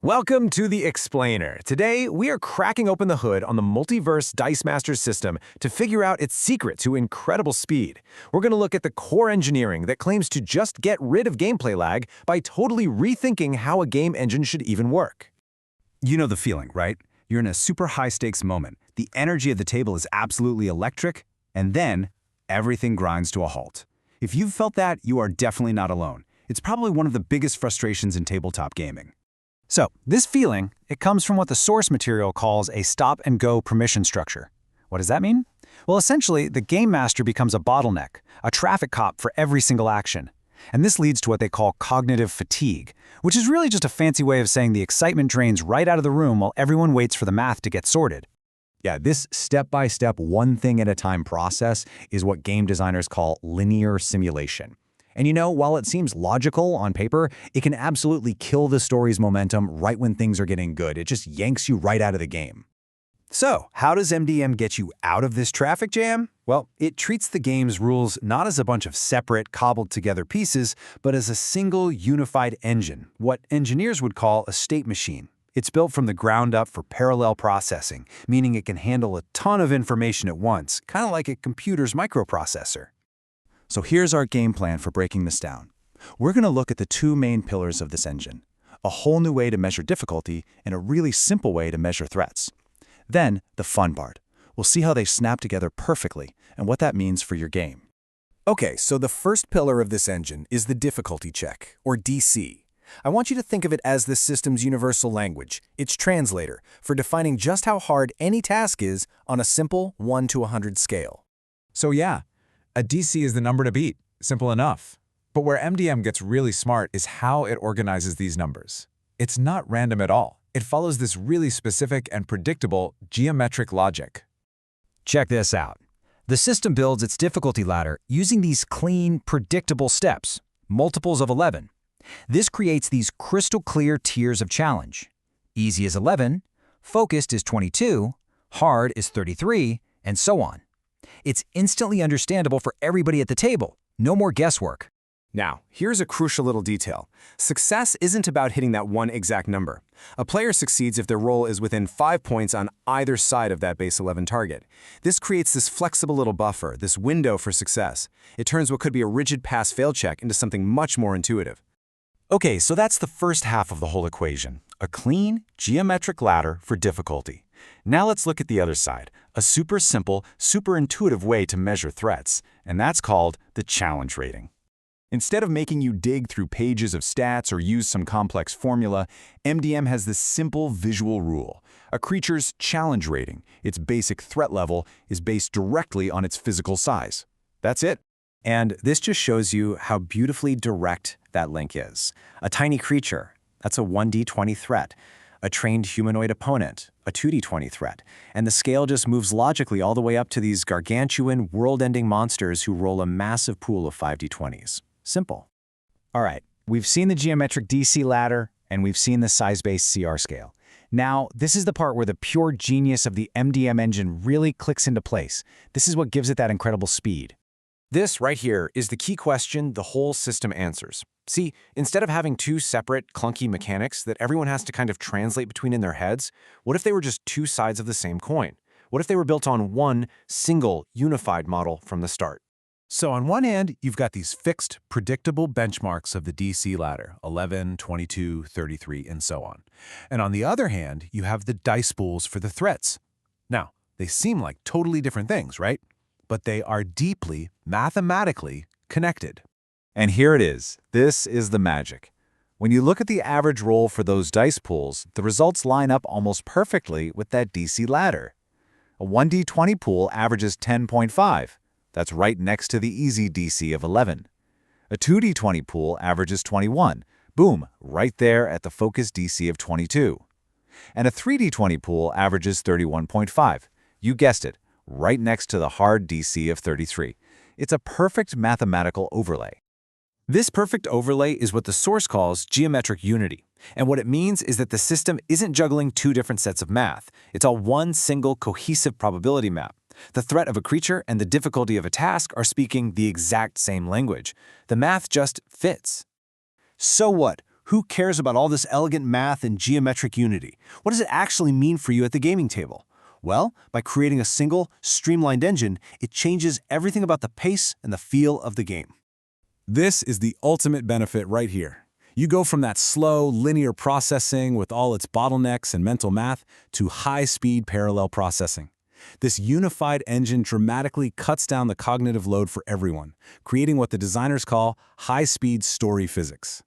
Welcome to The Explainer. Today, we are cracking open the hood on the Multiverse Dice Master system to figure out its secret to incredible speed. We're going to look at the core engineering that claims to just get rid of gameplay lag by totally rethinking how a game engine should even work. You know the feeling, right? You're in a super high-stakes moment. The energy of the table is absolutely electric, and then everything grinds to a halt. If you've felt that, you are definitely not alone. It's probably one of the biggest frustrations in tabletop gaming. So, this feeling, it comes from what the source material calls a stop-and-go permission structure. What does that mean? Well, essentially, the game master becomes a bottleneck, a traffic cop for every single action. And this leads to what they call cognitive fatigue, which is really just a fancy way of saying the excitement drains right out of the room while everyone waits for the math to get sorted. Yeah, this step-by-step, one-thing-at-a-time process is what game designers call linear simulation. And you know, while it seems logical on paper, it can absolutely kill the story's momentum right when things are getting good. It just yanks you right out of the game. So, how does MDM get you out of this traffic jam? Well, it treats the game's rules not as a bunch of separate, cobbled-together pieces, but as a single, unified engine, what engineers would call a state machine. It's built from the ground up for parallel processing, meaning it can handle a ton of information at once, kind of like a computer's microprocessor. So here's our game plan for breaking this down. We're going to look at the two main pillars of this engine, a whole new way to measure difficulty and a really simple way to measure threats. Then, the fun part. We'll see how they snap together perfectly and what that means for your game. Okay, so the first pillar of this engine is the difficulty check, or DC. I want you to think of it as the system's universal language, its translator, for defining just how hard any task is on a simple 1 to 100 scale. So yeah, a DC is the number to beat, simple enough. But where MDM gets really smart is how it organizes these numbers. It's not random at all. It follows this really specific and predictable geometric logic. Check this out. The system builds its difficulty ladder using these clean, predictable steps, multiples of 11. This creates these crystal clear tiers of challenge. Easy is 11, focused is 22, hard is 33, and so on. It's instantly understandable for everybody at the table. No more guesswork. Now, here's a crucial little detail. Success isn't about hitting that one exact number. A player succeeds if their roll is within 5 points on either side of that base 11 target. This creates this flexible little buffer, this window for success. It turns what could be a rigid pass-fail check into something much more intuitive. Okay, so that's the first half of the whole equation, a clean, geometric ladder for difficulty. Now let's look at the other side, a super simple, super intuitive way to measure threats, and that's called the challenge rating. Instead of making you dig through pages of stats or use some complex formula, MDM has this simple visual rule. A creature's challenge rating, its basic threat level, is based directly on its physical size. That's it. And this just shows you how beautifully direct that link is. A tiny creature, that's a 1d20 threat. A trained humanoid opponent, a 2d20 threat. And the scale just moves logically all the way up to these gargantuan, world-ending monsters who roll a massive pool of 5d20s. Simple. All right, we've seen the geometric DC ladder, and we've seen the size-based CR scale. Now, this is the part where the pure genius of the MDM engine really clicks into place. This is what gives it that incredible speed. This right here is the key question the whole system answers. See, instead of having two separate, clunky mechanics that everyone has to kind of translate between in their heads, what if they were just two sides of the same coin? What if they were built on one, single, unified model from the start? So on one hand, you've got these fixed, predictable benchmarks of the DC ladder, 11, 22, 33, and so on. And on the other hand, you have the dice pools for the threats. Now, they seem like totally different things, right? But they are deeply, mathematically connected. And here it is. This is the magic. When you look at the average roll for those dice pools, the results line up almost perfectly with that DC ladder. A 1d20 pool averages 10.5. That's right next to the easy DC of 11. A 2d20 pool averages 21. Boom, right there at the focus DC of 22. And a 3d20 pool averages 31.5. You guessed it, right next to the hard DC of 33. It's a perfect mathematical overlay. This perfect overlay is what the source calls geometric unity. And what it means is that the system isn't juggling two different sets of math. It's all one single cohesive probability map. The threat of a creature and the difficulty of a task are speaking the exact same language. The math just fits. So what? Who cares about all this elegant math and geometric unity? What does it actually mean for you at the gaming table? Well, by creating a single, streamlined engine, it changes everything about the pace and the feel of the game. This is the ultimate benefit right here. You go from that slow, linear processing with all its bottlenecks and mental math to high-speed parallel processing. This unified engine dramatically cuts down the cognitive load for everyone, creating what the designers call high-speed story physics.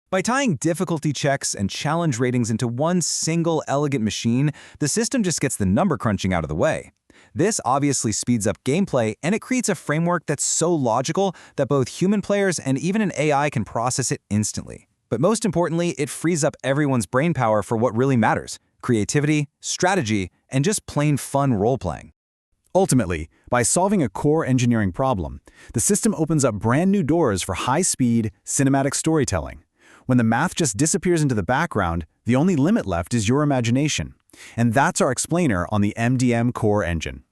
By tying difficulty checks and challenge ratings into one single elegant machine, the system just gets the number crunching out of the way. This obviously speeds up gameplay, and it creates a framework that's so logical that both human players and even an AI can process it instantly. But most importantly, it frees up everyone's brain power for what really matters: creativity, strategy, and just plain fun role-playing. Ultimately, by solving a core engineering problem, the system opens up brand new doors for high-speed, cinematic storytelling. When the math just disappears into the background, the only limit left is your imagination. And that's our explainer on the MDM core engine.